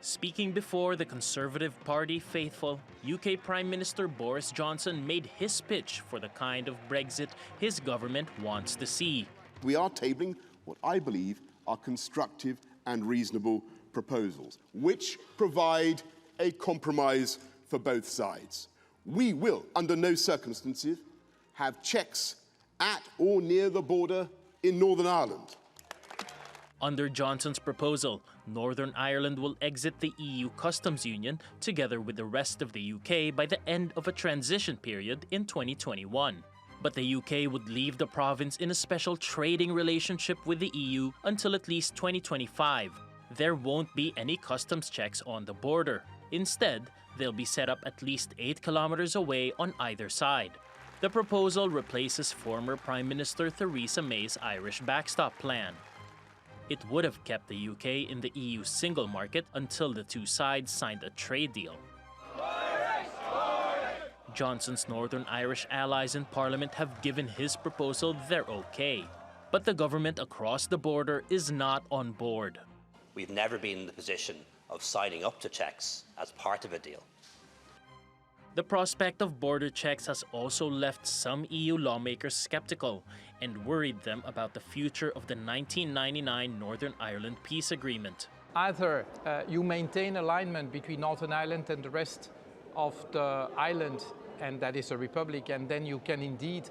Speaking before the Conservative Party faithful, UK Prime Minister Boris Johnson made his pitch for the kind of Brexit his government wants to see. We are tabling what I believe are constructive and reasonable proposals, which provide a compromise for both sides. We will, under no circumstances, have checks at or near the border in Northern Ireland. Under Johnson's proposal, Northern Ireland will exit the EU customs union together with the rest of the UK by the end of a transition period in 2021. But the UK would leave the province in a special trading relationship with the EU until at least 2025. There won't be any customs checks on the border. Instead, they'll be set up at least 8 kilometers away on either side. The proposal replaces former Prime Minister Theresa May's Irish backstop plan. It would have kept the UK in the EU single market until the two sides signed a trade deal. Johnson's Northern Irish allies in Parliament have given his proposal their okay. But the government across the border is not on board. We've never been in the position of signing up to checks as part of a deal. The prospect of border checks has also left some EU lawmakers skeptical and worried them about the future of the 1999 Northern Ireland peace agreement. Either you maintain alignment between Northern Ireland and the rest of the island, and that is a republic, and then you can indeed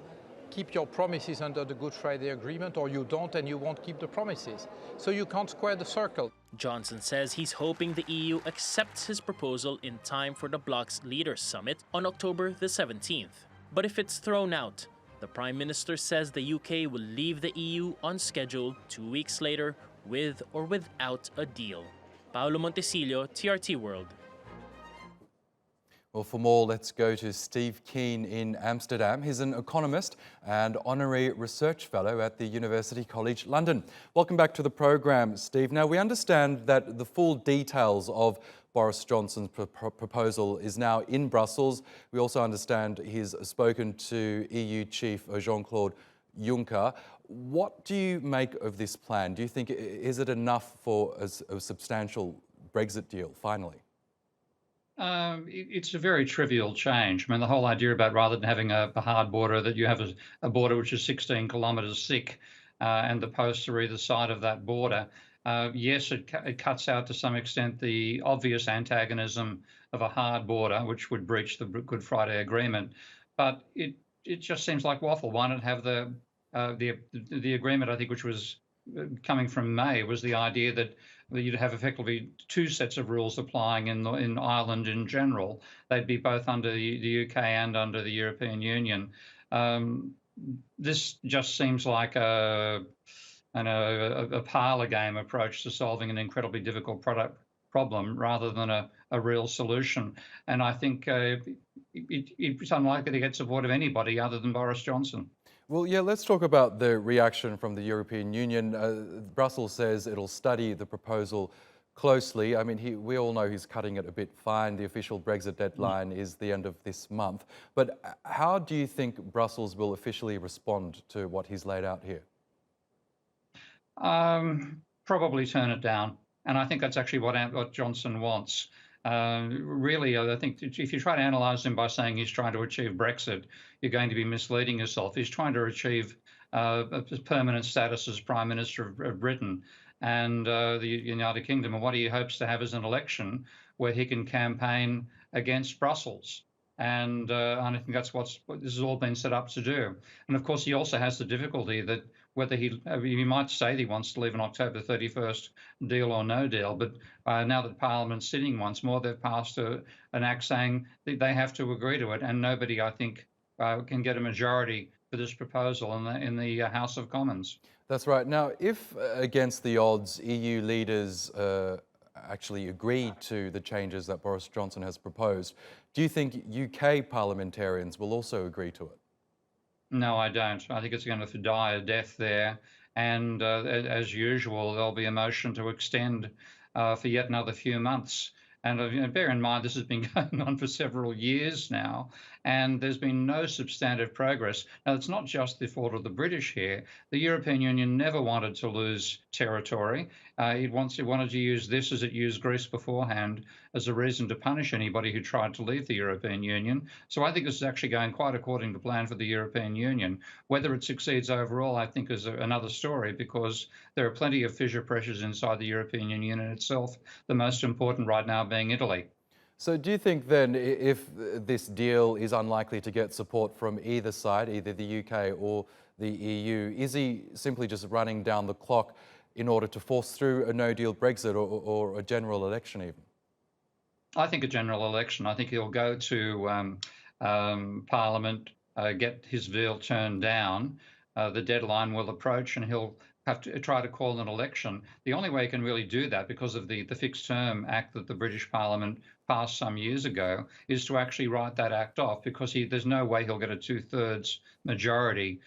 keep your promises under the Good Friday Agreement, or you don't and you won't keep the promises. So you can't square the circle. Johnson says he's hoping the EU accepts his proposal in time for the bloc's leaders' summit on October the 17th. But if it's thrown out, the Prime Minister says the UK will leave the EU on schedule 2 weeks later with or without a deal. Paolo Montecillo, TRT World. Well, for more, let's go to Steve Keen in Amsterdam. He's an economist and honorary research fellow at the University College London. Welcome back to the program, Steve. Now, we understand that the full details of Boris Johnson's proposal is now in Brussels. We also understand he's spoken to EU Chief Jean-Claude Juncker. What do you make of this plan? Do you think, is it enough for a substantial Brexit deal, finally? It's a very trivial change. I mean, the whole idea about rather than having a hard border, that you have a border which is 16 kilometres thick and the posts are either side of that border. Yes, it cuts out to some extent the obvious antagonism of a hard border, which would breach the Good Friday Agreement. But it just seems like waffle. Why not have the agreement, I think, which was coming from May, was the idea that you'd have effectively two sets of rules applying in Ireland in general. They'd be both under the UK and under the European Union. This just seems like a parlour game approach to solving an incredibly difficult problem rather than a real solution. And I think it's unlikely to get support of anybody other than Boris Johnson. Well, yeah, let's talk about the reaction from the European Union. Brussels says it'll study the proposal closely. I mean, we all know he's cutting it a bit fine. The official Brexit deadline is the end of this month. But how do you think Brussels will officially respond to what he's laid out here? Probably turn it down. And I think that's actually what Johnson wants. Really, I think if you try to analyse him by saying he's trying to achieve Brexit, you're going to be misleading yourself. He's trying to achieve a permanent status as Prime Minister of Britain and the United Kingdom. And what he hopes to have is an election where he can campaign against Brussels. And I think that's what this has all been set up to do. And of course, he also has the difficulty that whether he might say that he wants to leave an October 31st deal or no deal, but now that Parliament's sitting once more, they've passed an act saying that they have to agree to it, and nobody, I think, can get a majority for this proposal in the House of Commons. That's right. Now, if against the odds, EU leaders actually agreed to the changes that Boris Johnson has proposed, do you think UK parliamentarians will also agree to it? No, I don't. I think it's going to die a death there. And as usual, there'll be a motion to extend for yet another few months. And bear in mind, this has been going on for several years now, and there's been no substantive progress. Now, it's not just the fault of the British here. The European Union never wanted to lose territory. It wanted to use this, as it used Greece beforehand, as a reason to punish anybody who tried to leave the European Union. So I think this is actually going quite according to plan for the European Union. Whether it succeeds overall, I think, is another story, because there are plenty of fissure pressures inside the European Union itself, the most important right now being Italy. So do you think then, if this deal is unlikely to get support from either side, either the UK or the EU, is he simply just running down the clock in order to force through a no-deal Brexit or a general election even? I think a general election. I think he'll go to Parliament, get his veto turned down. The deadline will approach and he'll have to try to call an election. The only way he can really do that, because of the Fixed Term Act that the British Parliament passed some years ago, is to actually write that act off, because there's no way he'll get a 2/3 majority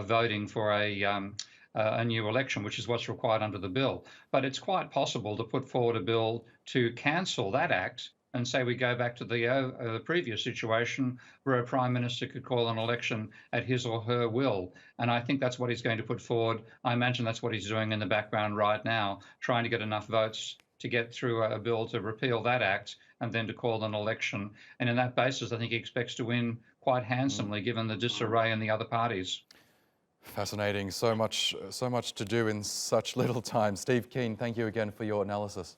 voting for a new election, which is what's required under the bill. But it's quite possible to put forward a bill to cancel that act and say we go back to the previous situation where a Prime Minister could call an election at his or her will. And I think that's what he's going to put forward. I imagine that's what he's doing in the background right now, trying to get enough votes to get through a bill to repeal that act and then to call an election. And in that basis, I think he expects to win quite handsomely, given the disarray in the other parties. Fascinating. So much to do in such little time. Steve Keen, thank you again for your analysis.